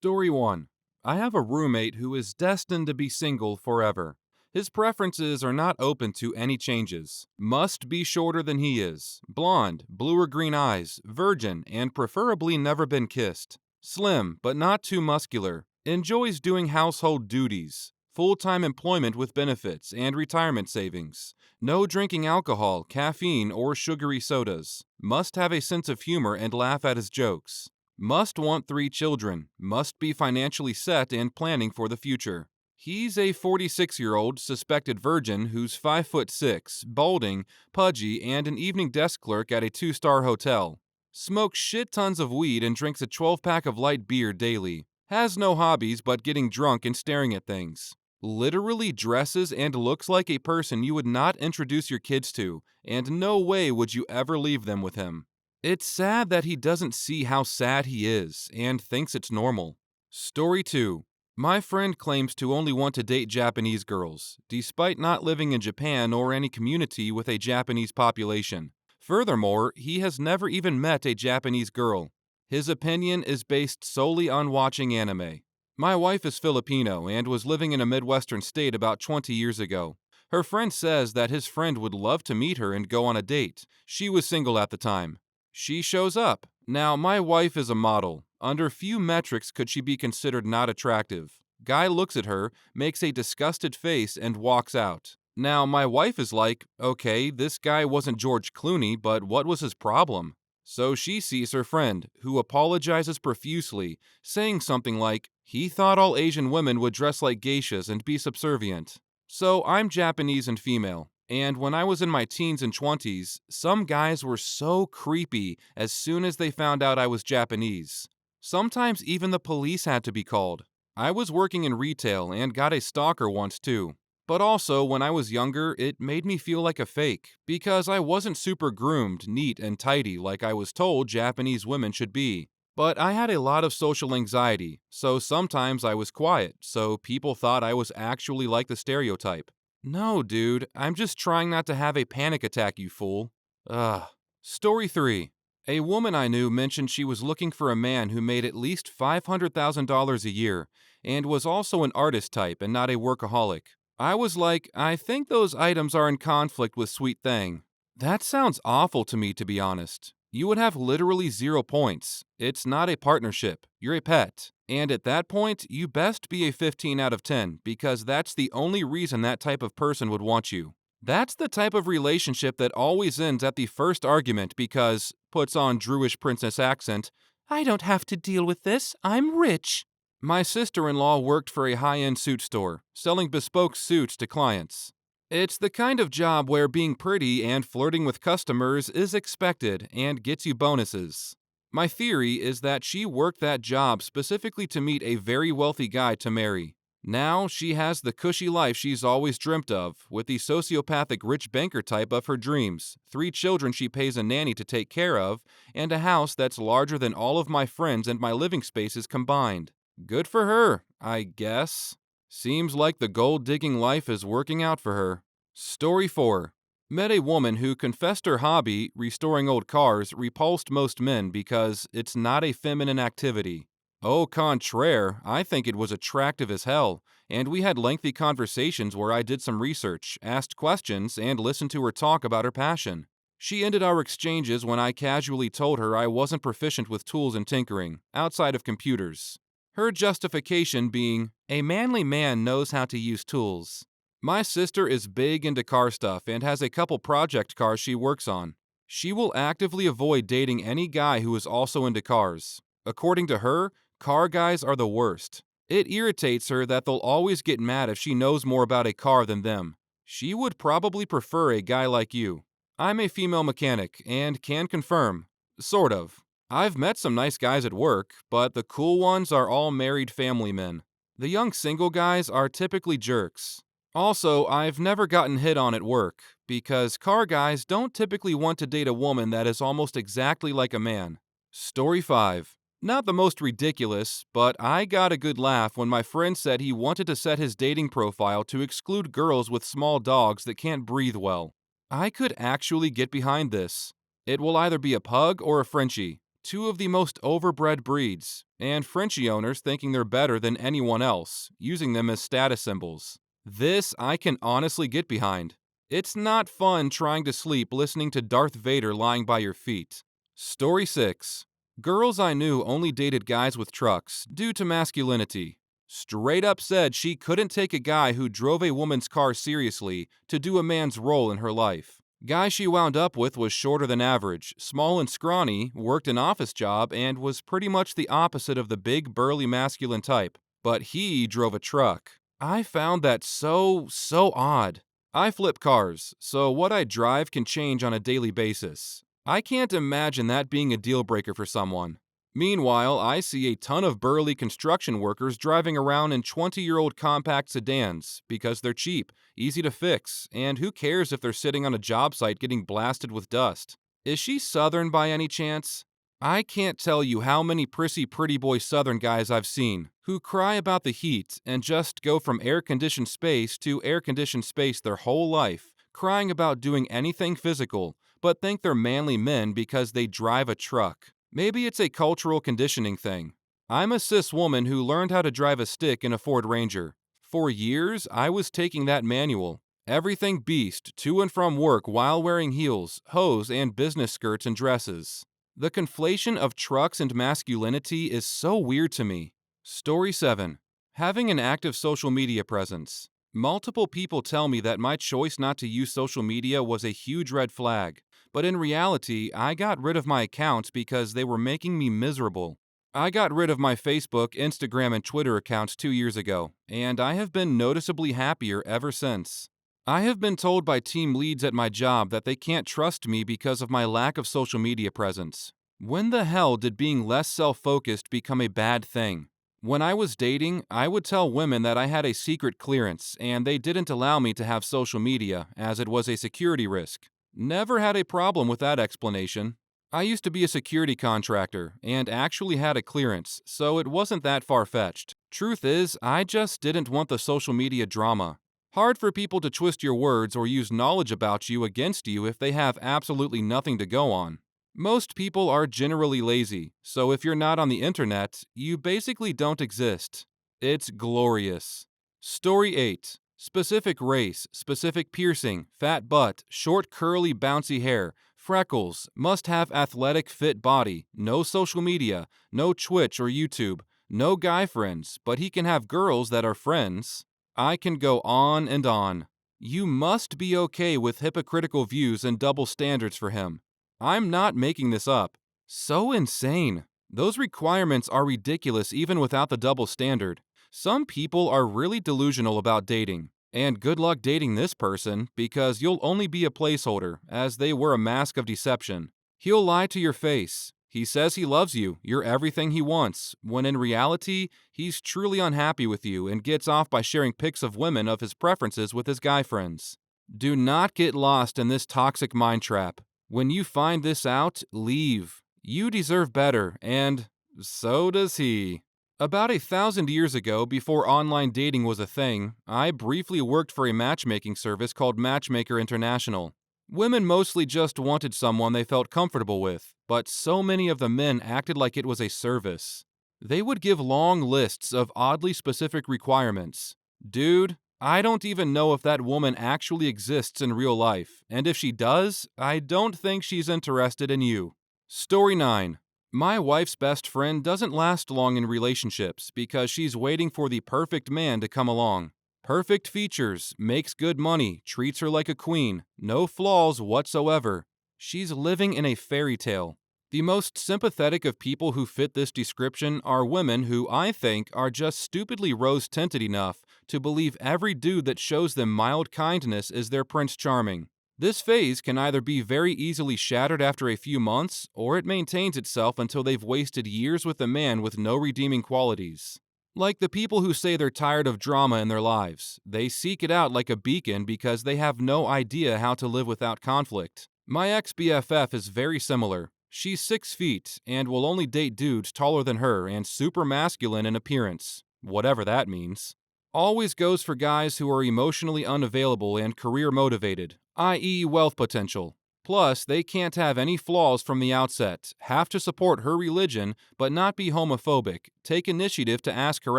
Story 1. I have a roommate who is destined to be single forever. His preferences are not open to any changes. Must be shorter than he is, blonde, blue or green eyes, virgin, and preferably never been kissed. Slim, but not too muscular. Enjoys doing household duties. Full-time employment with benefits and retirement savings. No drinking alcohol, caffeine, or sugary sodas. Must have a sense of humor and laugh at his jokes. Must want 3 children. Must be financially set and planning for the future. He's a 46-year-old suspected virgin who's 5'6", balding, pudgy, and an evening desk clerk at a 2-star hotel. Smokes shit tons of weed and drinks a 12-pack of light beer daily. Has no hobbies but getting drunk and staring at things. Literally dresses and looks like a person you would not introduce your kids to, and no way would you ever leave them with him. It's sad that he doesn't see how sad he is and thinks it's normal. Story 2. My friend claims to only want to date Japanese girls, despite not living in Japan or any community with a Japanese population. Furthermore, he has never even met a Japanese girl. His opinion is based solely on watching anime. My wife is Filipino and was living in a Midwestern state about 20 years ago. Her friend says that his friend would love to meet her and go on a date. She was single at the time. She shows up. Now, my wife is a model. Under few metrics could she be considered not attractive. Guy looks at her, makes a disgusted face, and walks out. Now, my wife is like, okay, this guy wasn't George Clooney, but what was his problem? So she sees her friend, who apologizes profusely, saying something like, he thought all Asian women would dress like geishas and be subservient. So I'm Japanese and female. And when I was in my teens and 20s, some guys were so creepy as soon as they found out I was Japanese. Sometimes even the police had to be called. I was working in retail and got a stalker once too. But also, when I was younger, it made me feel like a fake, because I wasn't super groomed, neat, and tidy like I was told Japanese women should be. But I had a lot of social anxiety, so sometimes I was quiet, so people thought I was actually like the stereotype. No, dude, I'm just trying not to have a panic attack, you fool. Ugh. Story 3. A woman I knew mentioned she was looking for a man who made at least $500,000 a year, and was also an artist type and not a workaholic. I was like, I think those items are in conflict with Sweet Thing. That sounds awful to me, to be honest. You would have literally 0 points. It's not a partnership. You're a pet. And at that point, you best be a 15 out of 10, because that's the only reason that type of person would want you. That's the type of relationship that always ends at the first argument because, puts on Druish princess accent, I don't have to deal with this, I'm rich. My sister-in-law worked for a high-end suit store, selling bespoke suits to clients. It's the kind of job where being pretty and flirting with customers is expected and gets you bonuses. My theory is that she worked that job specifically to meet a very wealthy guy to marry. Now she has the cushy life she's always dreamt of, with the sociopathic rich banker type of her dreams, 3 children she pays a nanny to take care of, and a house that's larger than all of my friends and my living spaces combined. Good for her, I guess. Seems like the gold-digging life is working out for her. Story 4. Met a woman who confessed her hobby, restoring old cars, repulsed most men because it's not a feminine activity. Au contraire, I think it was attractive as hell, and we had lengthy conversations where I did some research, asked questions, and listened to her talk about her passion. She ended our exchanges when I casually told her I wasn't proficient with tools and tinkering, outside of computers. Her justification being, a manly man knows how to use tools. My sister is big into car stuff and has a couple project cars she works on. She will actively avoid dating any guy who is also into cars. According to her, car guys are the worst. It irritates her that they'll always get mad if she knows more about a car than them. She would probably prefer a guy like you. I'm a female mechanic and can confirm. Sort of. I've met some nice guys at work, but the cool ones are all married family men. The young single guys are typically jerks. Also, I've never gotten hit on at work, because car guys don't typically want to date a woman that is almost exactly like a man. Story 5. Not the most ridiculous, but I got a good laugh when my friend said he wanted to set his dating profile to exclude girls with small dogs that can't breathe well. I could actually get behind this. It will either be a pug or a Frenchie, 2 of the most overbred breeds. and Frenchie owners thinking they're better than anyone else, using them as status symbols. This I can honestly get behind. It's not fun trying to sleep listening to Darth Vader lying by your feet. Story 6. Girls I knew only dated guys with trucks due to masculinity. Straight up said she couldn't take a guy who drove a woman's car seriously to do a man's role in her life. Guy she wound up with was shorter than average, small and scrawny, worked an office job, and was pretty much the opposite of the big, burly masculine type. But he drove a truck. I found that so odd. I flip cars, so what I drive can change on a daily basis. I can't imagine that being a deal breaker for someone. Meanwhile, I see a ton of burly construction workers driving around in 20-year-old compact sedans because they're cheap, easy to fix, and who cares if they're sitting on a job site getting blasted with dust? Is she Southern by any chance? I can't tell you how many prissy pretty boy Southern guys I've seen who cry about the heat and just go from air-conditioned space to air-conditioned space their whole life, crying about doing anything physical, but think they're manly men because they drive a truck. Maybe it's a cultural conditioning thing. I'm a cis woman who learned how to drive a stick in a Ford Ranger. For years, I was taking that manual. Everything beast, to and from work while wearing heels, hose, and business skirts and dresses. The conflation of trucks and masculinity is so weird to me. Story 7. Having an active social media presence. Multiple people tell me that my choice not to use social media was a huge red flag, but in reality, I got rid of my accounts because they were making me miserable. I got rid of my Facebook, Instagram, and Twitter accounts 2 years ago, and I have been noticeably happier ever since. I have been told by team leads at my job that they can't trust me because of my lack of social media presence. When the hell did being less self-focused become a bad thing? When I was dating, I would tell women that I had a secret clearance and they didn't allow me to have social media as it was a security risk. Never had a problem with that explanation. I used to be a security contractor and actually had a clearance, so it wasn't that far-fetched. Truth is, I just didn't want the social media drama. Hard for people to twist your words or use knowledge about you against you if they have absolutely nothing to go on. Most people are generally lazy, so if you're not on the internet, you basically don't exist. It's glorious. Story 8. Specific race, specific piercing, fat butt, short curly bouncy hair, freckles, must have athletic fit body, no social media, no Twitch or YouTube, no guy friends, but he can have girls that are friends. I can go on and on. You must be okay with hypocritical views and double standards for him. I'm not making this up. So insane. Those requirements are ridiculous even without the double standard. Some people are really delusional about dating. And good luck dating this person because you'll only be a placeholder as they wear a mask of deception. He'll lie to your face. He says he loves you, you're everything he wants, when in reality, he's truly unhappy with you and gets off by sharing pics of women of his preferences with his guy friends. Do not get lost in this toxic mind trap. When you find this out, leave. You deserve better, and so does he. About 1,000 years ago, before online dating was a thing, I briefly worked for a matchmaking service called Matchmaker International. Women mostly just wanted someone they felt comfortable with, but so many of the men acted like it was a service. They would give long lists of oddly specific requirements. Dude, I don't even know if that woman actually exists in real life, and if she does, I don't think she's interested in you. Story 9. My wife's best friend doesn't last long in relationships because she's waiting for the perfect man to come along. Perfect features, makes good money, treats her like a queen, no flaws whatsoever. She's living in a fairy tale. The most sympathetic of people who fit this description are women who I think are just stupidly rose-tinted enough to believe every dude that shows them mild kindness is their Prince Charming. This phase can either be very easily shattered after a few months, or it maintains itself until they've wasted years with a man with no redeeming qualities. Like the people who say they're tired of drama in their lives, they seek it out like a beacon because they have no idea how to live without conflict. My ex-BFF is very similar. She's 6 feet and will only date dudes taller than her and super masculine in appearance, whatever that means. Always goes for guys who are emotionally unavailable and career motivated, i.e. wealth potential. Plus, they can't have any flaws from the outset, have to support her religion but not be homophobic, take initiative to ask her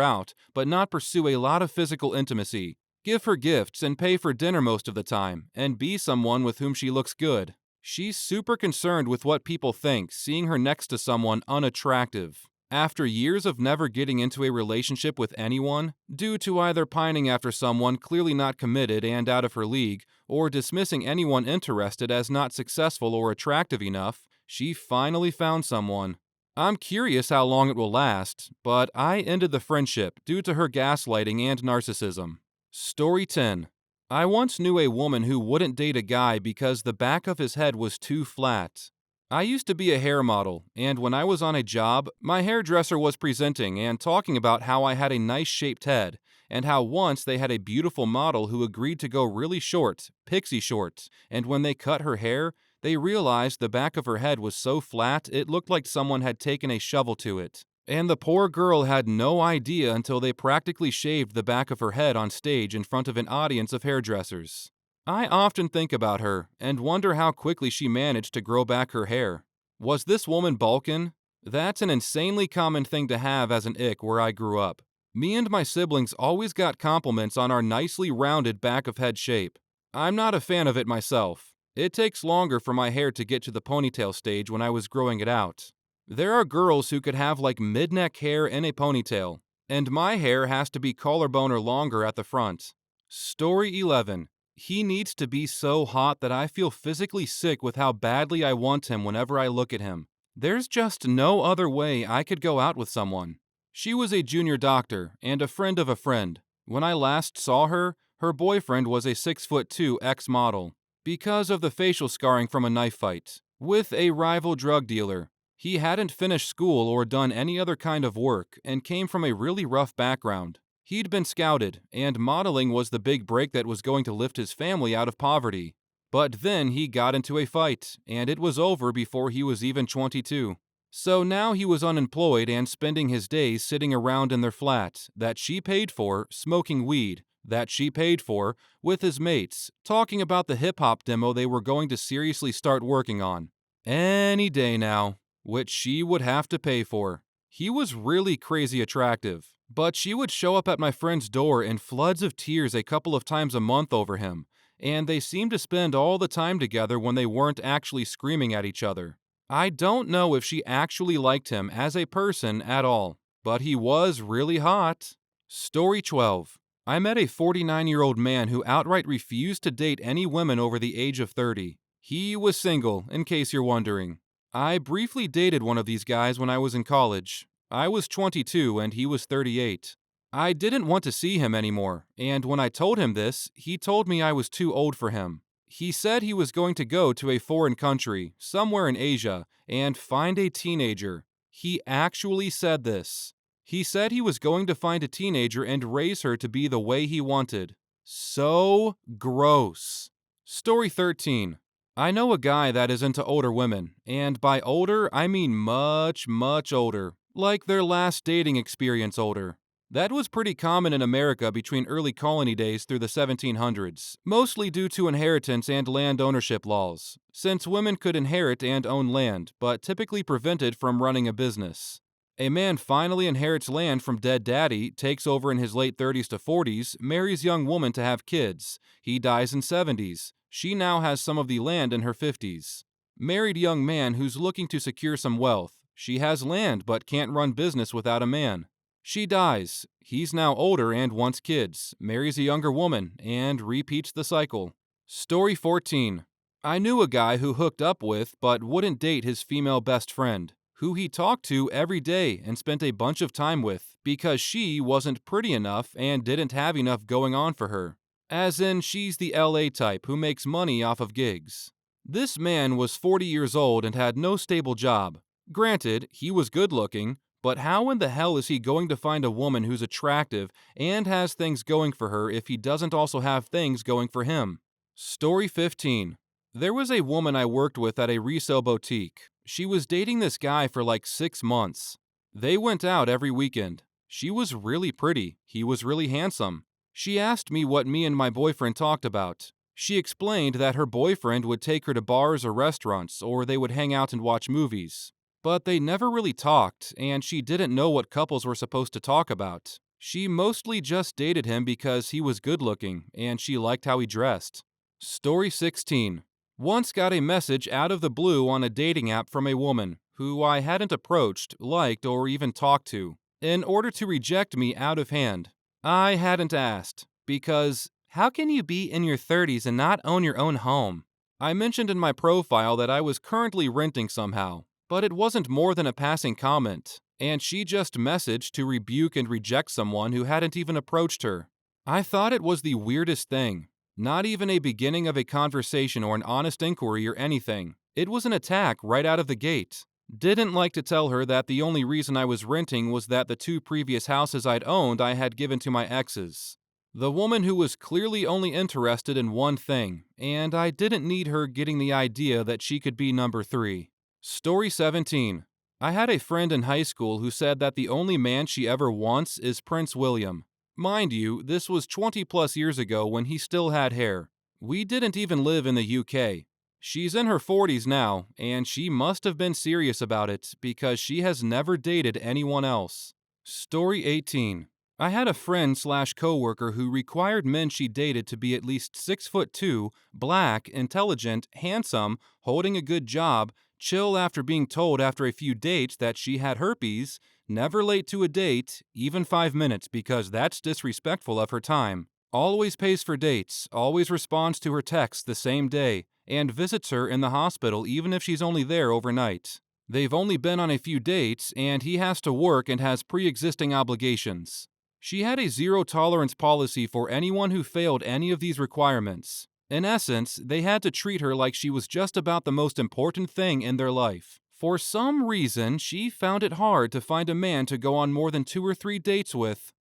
out but not pursue a lot of physical intimacy, give her gifts and pay for dinner most of the time, and be someone with whom she looks good. She's super concerned with what people think, seeing her next to someone unattractive. After years of never getting into a relationship with anyone, due to either pining after someone clearly not committed and out of her league, or dismissing anyone interested as not successful or attractive enough, she finally found someone. I'm curious how long it will last, but I ended the friendship due to her gaslighting and narcissism. Story 10. I once knew a woman who wouldn't date a guy because the back of his head was too flat. I used to be a hair model, and when I was on a job, my hairdresser was presenting and talking about how I had a nice shaped head, and how once they had a beautiful model who agreed to go really short, pixie short, and when they cut her hair, they realized the back of her head was so flat it looked like someone had taken a shovel to it. And the poor girl had no idea until they practically shaved the back of her head on stage in front of an audience of hairdressers. I often think about her and wonder how quickly she managed to grow back her hair. Was this woman Balkan? That's an insanely common thing to have as an ick where I grew up. Me and my siblings always got compliments on our nicely rounded back of head shape. I'm not a fan of it myself. It takes longer for my hair to get to the ponytail stage when I was growing it out. There are girls who could have like mid-neck hair in a ponytail, and my hair has to be collarbone or longer at the front. Story 11. He needs to be so hot that I feel physically sick with how badly I want him whenever I look at him. There's just no other way I could go out with someone. She was a junior doctor and a friend of a friend. When I last saw her, her boyfriend was a 6'2" ex-model. Because of the facial scarring from a knife fight with a rival drug dealer. He hadn't finished school or done any other kind of work and came from a really rough background. He'd been scouted, and modeling was the big break that was going to lift his family out of poverty. But then he got into a fight, and it was over before he was even 22. So now he was unemployed and spending his days sitting around in their flat, that she paid for, smoking weed, that she paid for, with his mates, talking about the hip-hop demo they were going to seriously start working on. Any day now, which she would have to pay for. He was really crazy attractive, but she would show up at my friend's door in floods of tears a couple of times a month over him, and they seemed to spend all the time together when they weren't actually screaming at each other. I don't know if she actually liked him as a person at all, but he was really hot. Story 12. I met a 49-year-old man who outright refused to date any women over the age of 30. He was single, in case you're wondering. I briefly dated one of these guys when I was in college. I was 22 and he was 38. I didn't want to see him anymore, and when I told him this, he told me I was too old for him. He said he was going to go to a foreign country, somewhere in Asia, and find a teenager. He actually said this. He said he was going to find a teenager and raise her to be the way he wanted. So gross. Story 13. I know a guy that is into older women, and by older, I mean much, much older. Like their last dating experience older. That was pretty common in America between early colony days through the 1700s, mostly due to inheritance and land ownership laws, since women could inherit and own land, but typically prevented from running a business. A man finally inherits land from dead daddy, takes over in his late 30s to 40s, marries young woman to have kids. He dies in 70s. She now has some of the land in her 50s. Married young man who's looking to secure some wealth. She has land but can't run business without a man. She dies. He's now older and wants kids, marries a younger woman, and repeats the cycle. Story 14. I knew a guy who hooked up with but wouldn't date his female best friend, who he talked to every day and spent a bunch of time with because she wasn't pretty enough and didn't have enough going on for her. As in, she's the LA type who makes money off of gigs. This man was 40 years old and had no stable job. Granted, he was good looking, but how in the hell is he going to find a woman who's attractive and has things going for her if he doesn't also have things going for him? Story 15. There was a woman I worked with at a resale boutique. She was dating this guy for like 6 months. They went out every weekend. She was really pretty. He was really handsome. She asked me what me and my boyfriend talked about. She explained that her boyfriend would take her to bars or restaurants, or they would hang out and watch movies. But they never really talked, and she didn't know what couples were supposed to talk about. She mostly just dated him because he was good looking, and she liked how he dressed. Story 16. Once got a message out of the blue on a dating app from a woman who I hadn't approached, liked, or even talked to, in order to reject me out of hand. I hadn't asked, because how can you be in your 30s and not own your own home? I mentioned in my profile that I was currently renting somehow, but it wasn't more than a passing comment, and she just messaged to rebuke and reject someone who hadn't even approached her. I thought it was the weirdest thing. Not even a beginning of a conversation or an honest inquiry or anything. It was an attack right out of the gate. Didn't like to tell her that the only reason I was renting was that the 2 previous houses I'd owned I had given to my exes. The woman who was clearly only interested in one thing, and I didn't need her getting the idea that she could be number 3. Story 17. I had a friend in high school who said that the only man she ever wants is Prince William. Mind you, this was 20 plus years ago when he still had hair. We didn't even live in the UK. She's in her 40s now, and she must have been serious about it because she has never dated anyone else. Story 18. I had a friend slash coworker who required men she dated to be at least 6'2", black, intelligent, handsome, holding a good job, chill after being told after a few dates that she had herpes, never late to a date, even 5 minutes because that's disrespectful of her time, always pays for dates, always responds to her texts the same day, and visits her in the hospital even if she's only there overnight. They've only been on a few dates, and he has to work and has pre-existing obligations. She had a zero-tolerance policy for anyone who failed any of these requirements. In essence, they had to treat her like she was just about the most important thing in their life. For some reason, she found it hard to find a man to go on more than 2 or 3 dates with.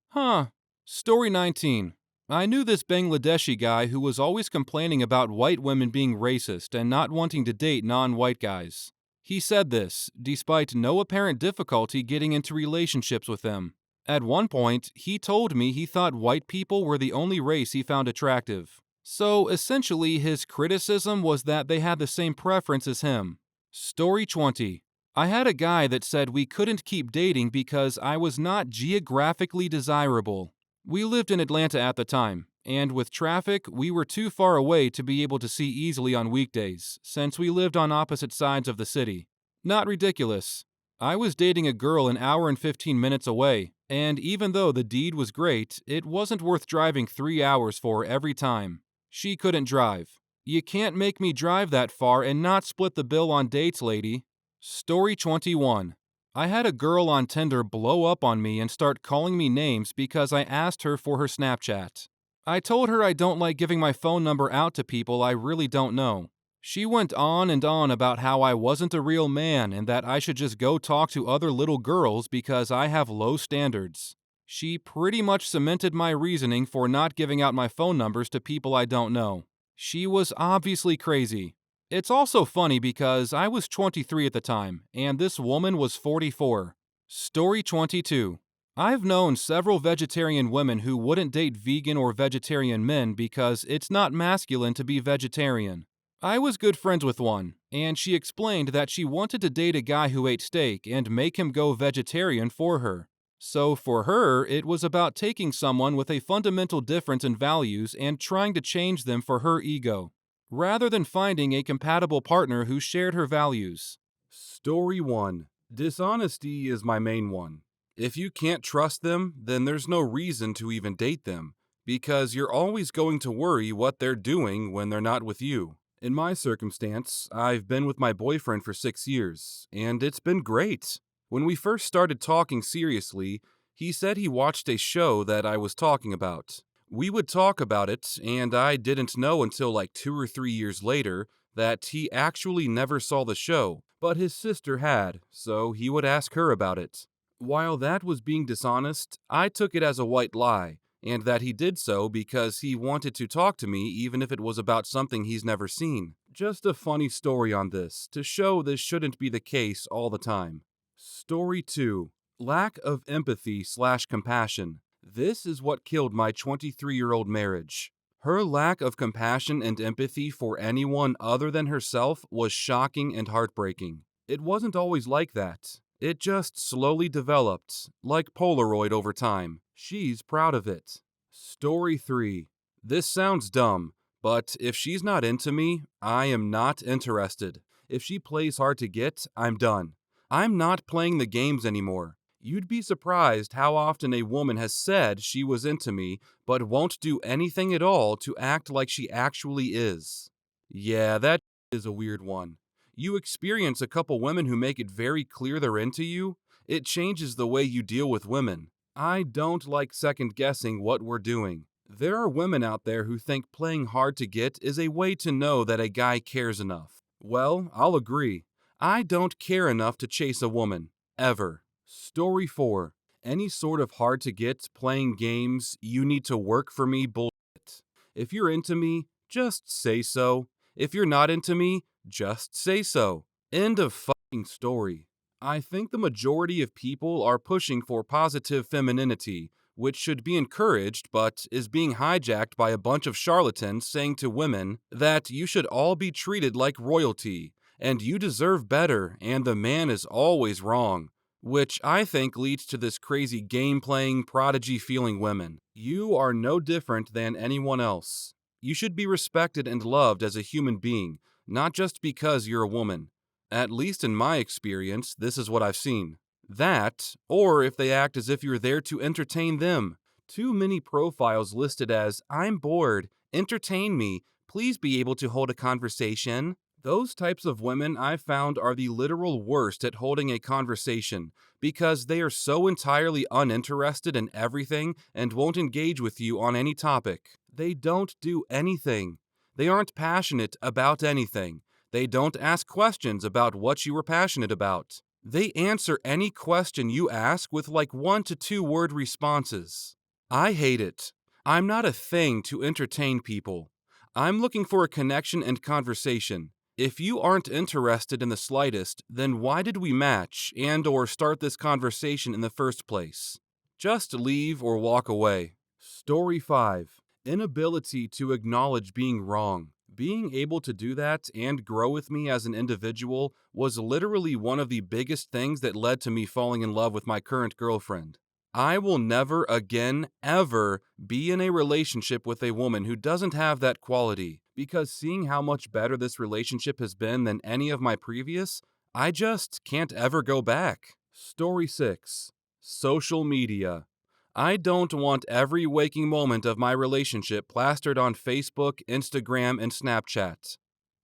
Story 19. I knew this Bangladeshi guy who was always complaining about white women being racist and not wanting to date non-white guys. He said this, despite no apparent difficulty getting into relationships with them. At one point, he told me he thought white people were the only race he found attractive. So essentially, his criticism was that they had the same preference as him. Story 20. I had a guy that said we couldn't keep dating because I was not geographically desirable. We lived in Atlanta at the time, and with traffic, we were too far away to be able to see easily on weekdays, since we lived on opposite sides of the city. Not ridiculous. I was dating a girl an hour and 15 minutes away, and even though the deed was great, it wasn't worth driving 3 hours for every time. She couldn't drive. You can't make me drive that far and not split the bill on dates, lady. Story 21. I had a girl on Tinder blow up on me and start calling me names because I asked her for her Snapchat. I told her I don't like giving my phone number out to people I really don't know. She went on and on about how I wasn't a real man and that I should just go talk to other little girls because I have low standards. She pretty much cemented my reasoning for not giving out my phone numbers to people I don't know. She was obviously crazy. It's also funny because I was 23 at the time, and this woman was 44. Story 22. I've known several vegetarian women who wouldn't date vegan or vegetarian men because it's not masculine to be vegetarian. I was good friends with one, and she explained that she wanted to date a guy who ate steak and make him go vegetarian for her. So for her, it was about taking someone with a fundamental difference in values and trying to change them for her ego, rather than finding a compatible partner who shared her values. Story 1. Dishonesty is my main one. If you can't trust them, then there's no reason to even date them, because you're always going to worry what they're doing when they're not with you. In my circumstance, I've been with my boyfriend for 6 years, and it's been great. When we first started talking seriously, he said he watched a show that I was talking about. We would talk about it, and I didn't know until like 2 or 3 years later that he actually never saw the show, but his sister had, so he would ask her about it. While that was being dishonest, I took it as a white lie, and that he did so because he wanted to talk to me even if it was about something he's never seen. Just a funny story on this, to show this shouldn't be the case all the time. Story 2. Lack of empathy/compassion. This is what killed my 23-year-old marriage. Her lack of compassion and empathy for anyone other than herself was shocking and heartbreaking. It wasn't always like that. It just slowly developed, like Polaroid over time. She's proud of it. Story 3. This sounds dumb, but if she's not into me, I am not interested. If she plays hard to get, I'm done. I'm not playing the games anymore. You'd be surprised how often a woman has said she was into me, but won't do anything at all to act like she actually is. Yeah, that is a weird one. You experience a couple women who make it very clear they're into you, it changes the way you deal with women. I don't like second guessing what we're doing. There are women out there who think playing hard to get is a way to know that a guy cares enough. Well, I'll agree. I don't care enough to chase a woman. Ever. Story 4. Any sort of hard to get, playing games, you need to work for me bullshit. If you're into me, just say so. If you're not into me, just say so. End of fucking story. I think the majority of people are pushing for positive femininity, which should be encouraged but is being hijacked by a bunch of charlatans saying to women that you should all be treated like royalty, and you deserve better, and the man is always wrong. Which I think leads to this crazy game-playing, prodigy-feeling women. You are no different than anyone else. You should be respected and loved as a human being, not just because you're a woman. At least in my experience, this is what I've seen. That, or if they act as if you're there to entertain them. Too many profiles listed as, "I'm bored, entertain me, please be able to hold a conversation." Those types of women I've found are the literal worst at holding a conversation because they are so entirely uninterested in everything and won't engage with you on any topic. They don't do anything. They aren't passionate about anything. They don't ask questions about what you were passionate about. They answer any question you ask with like 1 to 2 word responses. I hate it. I'm not a thing to entertain people. I'm looking for a connection and conversation. If you aren't interested in the slightest, then why did we match and/or start this conversation in the first place? Just leave or walk away. Story 5. Inability to acknowledge being wrong. Being able to do that and grow with me as an individual was literally one of the biggest things that led to me falling in love with my current girlfriend. I will never again, ever be in a relationship with a woman who doesn't have that quality, because seeing how much better this relationship has been than any of my previous, I just can't ever go back. Story 6. Social media. I don't want every waking moment of my relationship plastered on Facebook, Instagram, and Snapchat.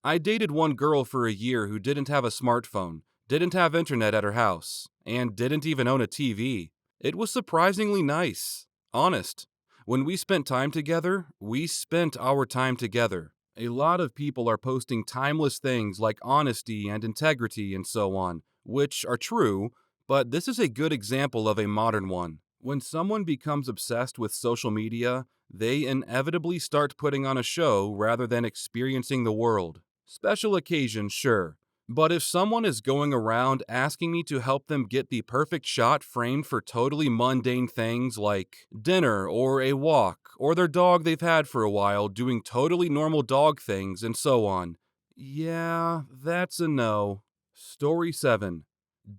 I dated one girl for a year who didn't have a smartphone, didn't have internet at her house, and didn't even own a TV. It was surprisingly nice. Honest. When we spent time together, we spent our time together. A lot of people are posting timeless things like honesty and integrity and so on, which are true, but this is a good example of a modern one. When someone becomes obsessed with social media, they inevitably start putting on a show rather than experiencing the world. Special occasions, sure. But if someone is going around asking me to help them get the perfect shot framed for totally mundane things like dinner or a walk or their dog they've had for a while doing totally normal dog things and so on, yeah, that's a no. Story 7.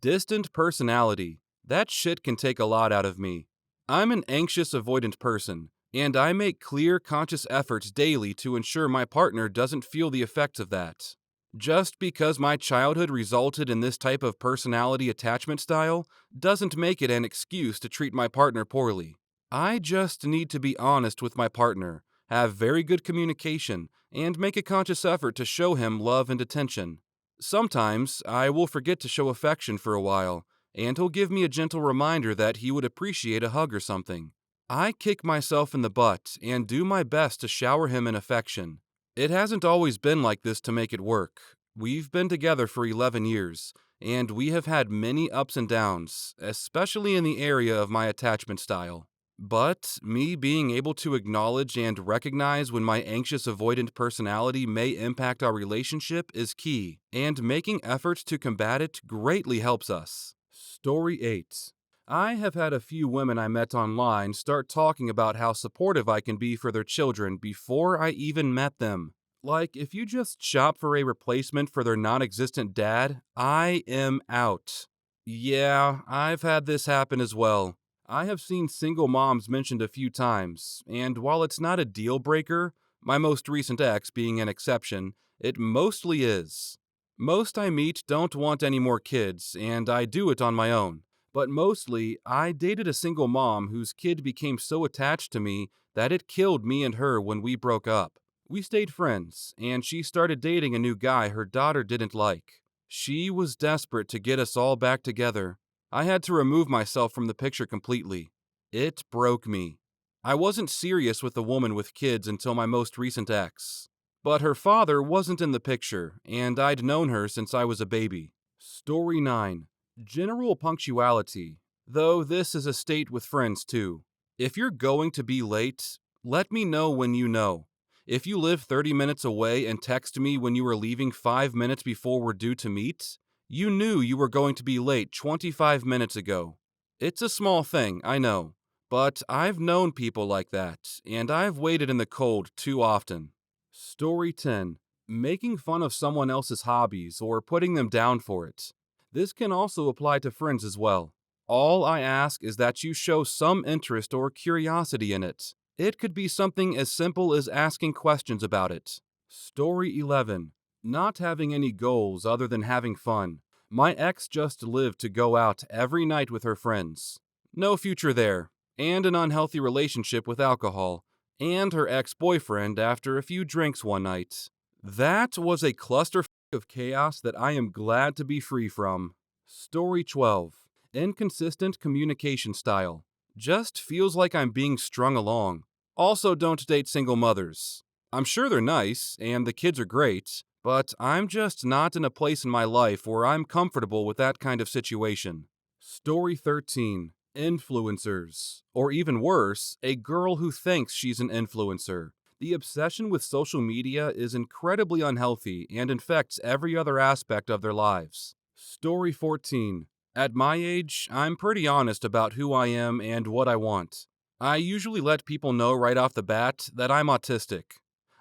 Distant personality. That shit can take a lot out of me. I'm an anxious avoidant person, and I make clear, conscious efforts daily to ensure my partner doesn't feel the effects of that. Just because my childhood resulted in this type of personality attachment style doesn't make it an excuse to treat my partner poorly. I just need to be honest with my partner, have very good communication, and make a conscious effort to show him love and attention. Sometimes I will forget to show affection for a while, and he'll give me a gentle reminder that he would appreciate a hug or something. I kick myself in the butt and do my best to shower him in affection. It hasn't always been like this to make it work. We've been together for 11 years, and we have had many ups and downs, especially in the area of my attachment style. But me being able to acknowledge and recognize when my anxious avoidant personality may impact our relationship is key, and making efforts to combat it greatly helps us. Story 8. I have had a few women I met online start talking about how supportive I can be for their children before I even met them. Like, if you just shop for a replacement for their non existent dad, I am out. Yeah, I've had this happen as well. I have seen single moms mentioned a few times, and while it's not a deal breaker, my most recent ex being an exception, it mostly is. Most I meet don't want any more kids, and I do it on my own. But mostly, I dated a single mom whose kid became so attached to me that it killed me and her when we broke up. We stayed friends, and she started dating a new guy her daughter didn't like. She was desperate to get us all back together. I had to remove myself from the picture completely. It broke me. I wasn't serious with a woman with kids until my most recent ex. But her father wasn't in the picture, and I'd known her since I was a baby. Story 9. General punctuality, though this is a state with friends too. If you're going to be late, let me know when you know. If you live 30 minutes away and text me when you were leaving 5 minutes before we're due to meet, you knew you were going to be late 25 minutes ago. It's a small thing, I know, but I've known people like that, and I've waited in the cold too often. Story 10. Making fun of someone else's hobbies or putting them down for it. This can also apply to friends as well. All I ask is that you show some interest or curiosity in it. It could be something as simple as asking questions about it. Story 11. Not having any goals other than having fun. My ex just lived to go out every night with her friends. No future there, and an unhealthy relationship with alcohol, and her ex-boyfriend after a few drinks one night. That was a clusterfuck of chaos that I am glad to be free from. Story 12. Inconsistent communication style. Just feels like I'm being strung along. Also, don't date single mothers. I'm sure they're nice, and the kids are great, but I'm just not in a place in my life where I'm comfortable with that kind of situation. Story 13. Influencers. Or even worse, a girl who thinks she's an influencer. The obsession with social media is incredibly unhealthy and infects every other aspect of their lives. Story 14. At my age, I'm pretty honest about who I am and what I want. I usually let people know right off the bat that I'm autistic.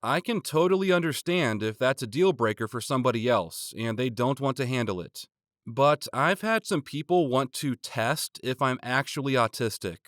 I can totally understand if that's a deal breaker for somebody else and they don't want to handle it. But I've had some people want to test if I'm actually autistic,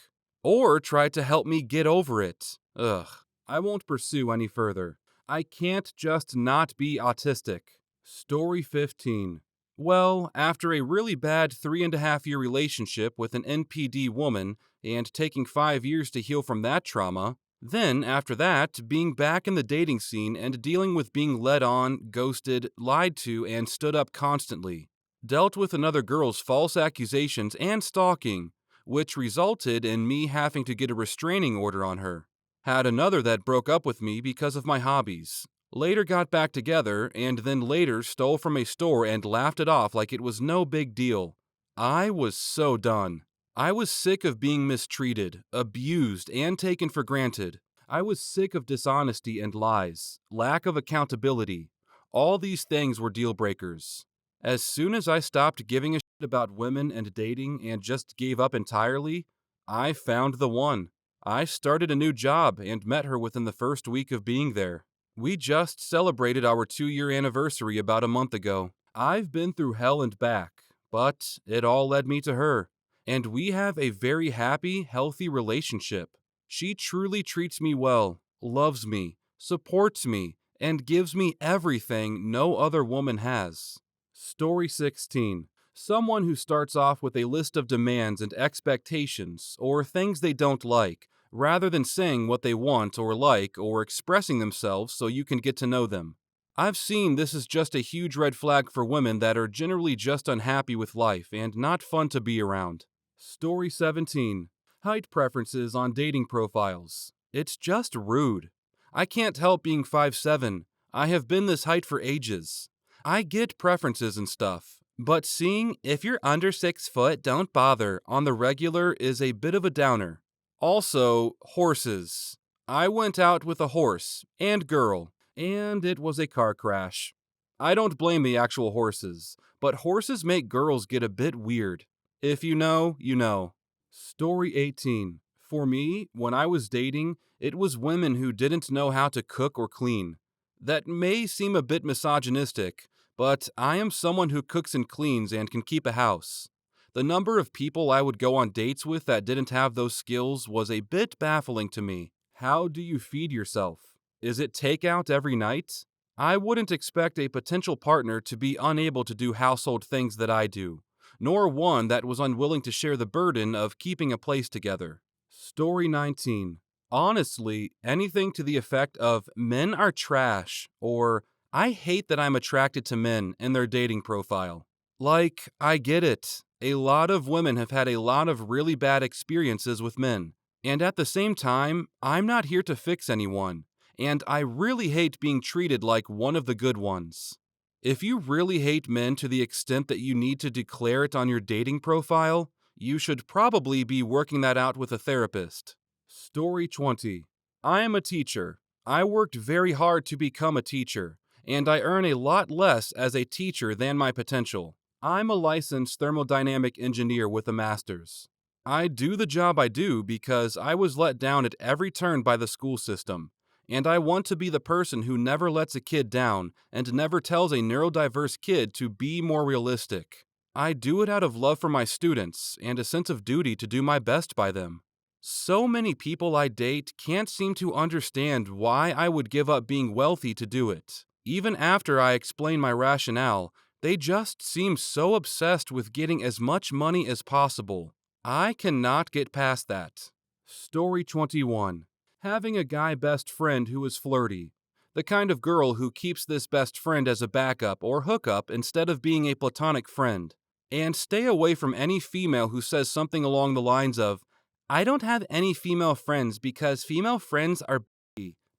or try to help me get over it. Ugh, I won't pursue any further. I can't just not be autistic. Story 15. Well, after a really bad 3.5 year relationship with an NPD woman and taking 5 years to heal from that trauma, then after that, being back in the dating scene and dealing with being led on, ghosted, lied to, and stood up constantly. Dealt with another girl's false accusations and stalking, which resulted in me having to get a restraining order on her. Had another that broke up with me because of my hobbies. Later got back together, and then later stole from a store and laughed it off like it was no big deal. I was so done. I was sick of being mistreated, abused, and taken for granted. I was sick of dishonesty and lies, lack of accountability. All these things were deal breakers. As soon as I stopped giving a shit about women and dating and just gave up entirely, I found the one. I started a new job and met her within the first week of being there. We just celebrated our 2 year anniversary about a month ago. I've been through hell and back, but it all led me to her. And we have a very happy, healthy relationship. She truly treats me well, loves me, supports me, and gives me everything no other woman has. Story 16. Someone who starts off with a list of demands and expectations, or things they don't like, rather than saying what they want or like or expressing themselves so you can get to know them. I've seen this is just a huge red flag for women that are generally just unhappy with life and not fun to be around. Story 17. Height preferences on dating profiles. It's just rude. I can't help being 5'7". I have been this height for ages. I get preferences and stuff, but seeing if you're under 6 foot, don't bother on the regular is a bit of a downer. Also, horses. I went out with a horse and girl, and it was a car crash. I don't blame the actual horses, but horses make girls get a bit weird. If you know, you know. Story 18. For me, when I was dating, it was women who didn't know how to cook or clean. That may seem a bit misogynistic, but I am someone who cooks and cleans and can keep a house. The number of people I would go on dates with that didn't have those skills was a bit baffling to me. How do you feed yourself? Is it takeout every night? I wouldn't expect a potential partner to be unable to do household things that I do, nor one that was unwilling to share the burden of keeping a place together. Story 19. Honestly, anything to the effect of men are trash or I hate that I'm attracted to men in their dating profile. Like, I get it. A lot of women have had a lot of really bad experiences with men. And at the same time, I'm not here to fix anyone. And I really hate being treated like one of the good ones. If you really hate men to the extent that you need to declare it on your dating profile, you should probably be working that out with a therapist. Story 20. I am a teacher. I worked very hard to become a teacher, and I earn a lot less as a teacher than my potential. I'm a licensed thermodynamic engineer with a master's. I do the job I do because I was let down at every turn by the school system, and I want to be the person who never lets a kid down and never tells a neurodiverse kid to be more realistic. I do it out of love for my students and a sense of duty to do my best by them. So many people I date can't seem to understand why I would give up being wealthy to do it. Even after I explain my rationale, they just seem so obsessed with getting as much money as possible. I cannot get past that. Story 21. Having a guy best friend who is flirty. The kind of girl who keeps this best friend as a backup or hookup instead of being a platonic friend. And stay away from any female who says something along the lines of, I don't have any female friends because female friends are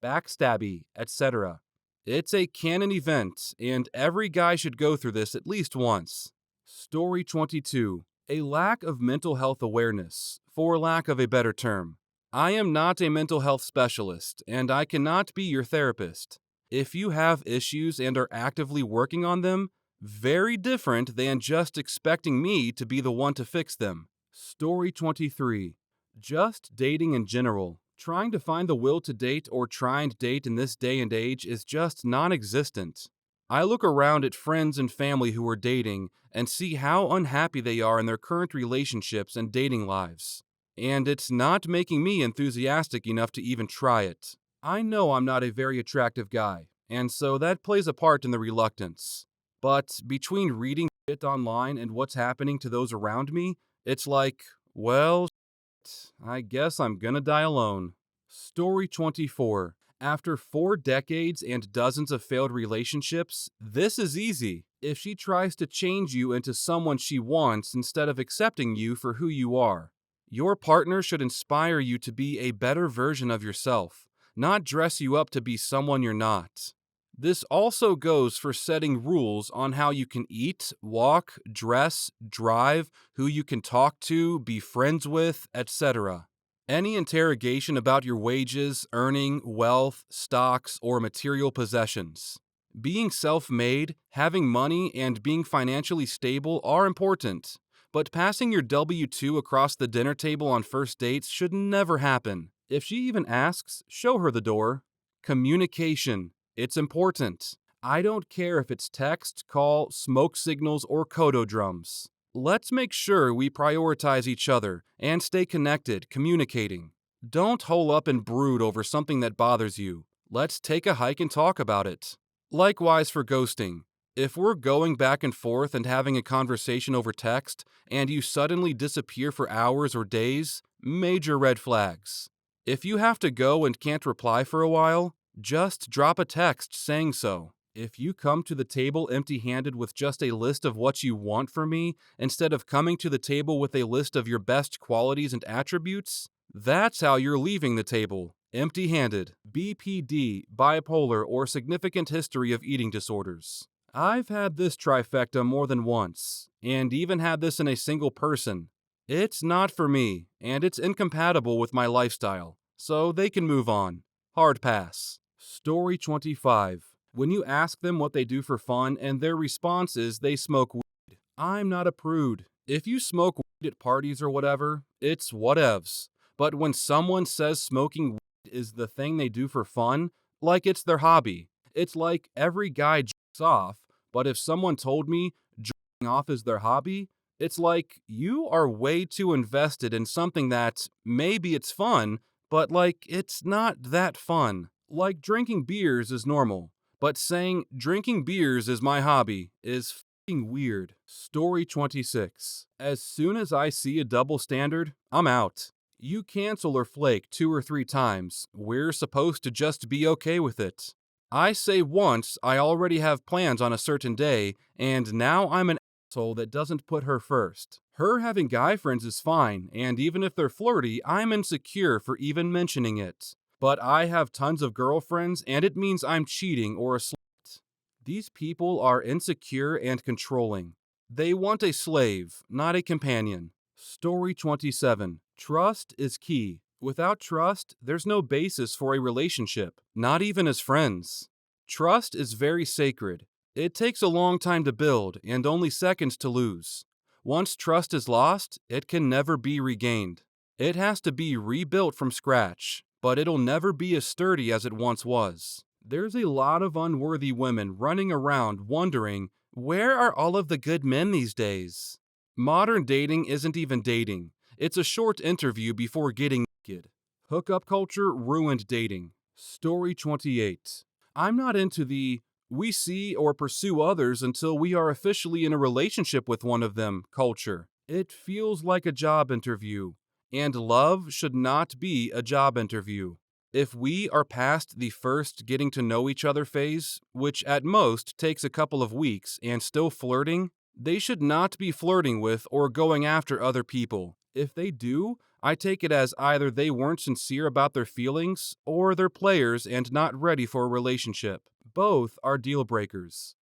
backstabby, etc. It's a canon event, and every guy should go through this at least once. Story 22. A lack of mental health awareness, for lack of a better term. I am not a mental health specialist, and I cannot be your therapist. If you have issues and are actively working on them, very different than just expecting me to be the one to fix them. Story 23. Just dating in general. Trying to find the will to date or trying to date in this day and age is just non existent. I look around at friends and family who are dating and see how unhappy they are in their current relationships and dating lives. And it's not making me enthusiastic enough to even try it. I know I'm not a very attractive guy, and so that plays a part in the reluctance. But between reading shit online and what's happening to those around me, it's like, well, I guess I'm gonna die alone. Story 24. After 4 decades and dozens of failed relationships, this is easy. If she tries to change you into someone she wants instead of accepting you for who you are. Your partner should inspire you to be a better version of yourself, not dress you up to be someone you're not. This also goes for setting rules on how you can eat, walk, dress, drive, who you can talk to, be friends with, etc. Any interrogation about your wages, earning, wealth, stocks, or material possessions. Being self-made, having money, and being financially stable are important, but passing your W-2 across the dinner table on first dates should never happen. If she even asks, show her the door. Communication. It's important. I don't care if it's text, call, smoke signals, or kodo drums. Let's make sure we prioritize each other and stay connected, communicating. Don't hole up and brood over something that bothers you. Let's take a hike and talk about it. Likewise for ghosting. If we're going back and forth and having a conversation over text, and you suddenly disappear for hours or days, major red flags. If you have to go and can't reply for a while, just drop a text saying so. If you come to the table empty-handed with just a list of what you want from me, instead of coming to the table with a list of your best qualities and attributes, that's how you're leaving the table, empty-handed. BPD, bipolar, or significant history of eating disorders. I've had this trifecta more than once, and even had this in a single person. It's not for me, and it's incompatible with my lifestyle, so they can move on. Hard pass. Story 25. When you ask them what they do for fun and their response is they smoke weed. I'm not a prude. If you smoke weed at parties or whatever, it's whatevs. But when someone says smoking weed is the thing they do for fun, like it's their hobby, it's like every guy jacks off, but if someone told me jacking off is their hobby, it's like you are way too invested in something that maybe it's fun, but like it's not that fun. Like drinking beers is normal, but saying drinking beers is my hobby is weird. Story 26. As soon as I see a double standard, I'm out. You cancel or flake 2 or 3 times. We're supposed to just be okay with it. I say once I already have plans on a certain day, and now I'm an asshole that doesn't put her first. Her having guy friends is fine, and even if they're flirty, I'm insecure for even mentioning it. But I have tons of girlfriends, and it means I'm cheating or a slut. These people are insecure and controlling. They want a slave, not a companion. Story 27. Trust is key. Without trust, there's no basis for a relationship, not even as friends. Trust is very sacred. It takes a long time to build and only seconds to lose. Once trust is lost, it can never be regained. It has to be rebuilt from scratch, but it'll never be as sturdy as it once was. There's a lot of unworthy women running around wondering, where are all of the good men these days? Modern dating isn't even dating. It's a short interview before getting naked. Hookup culture ruined dating. Story 28. I'm not into the we see or pursue others until we are officially in a relationship with one of them culture. It feels like a job interview, and love should not be a job interview. If we are past the first getting to know each other phase, which at most takes a couple of weeks, and still flirting, they should not be flirting with or going after other people. If they do, I take it as either they weren't sincere about their feelings or they're players and not ready for a relationship. Both are deal breakers.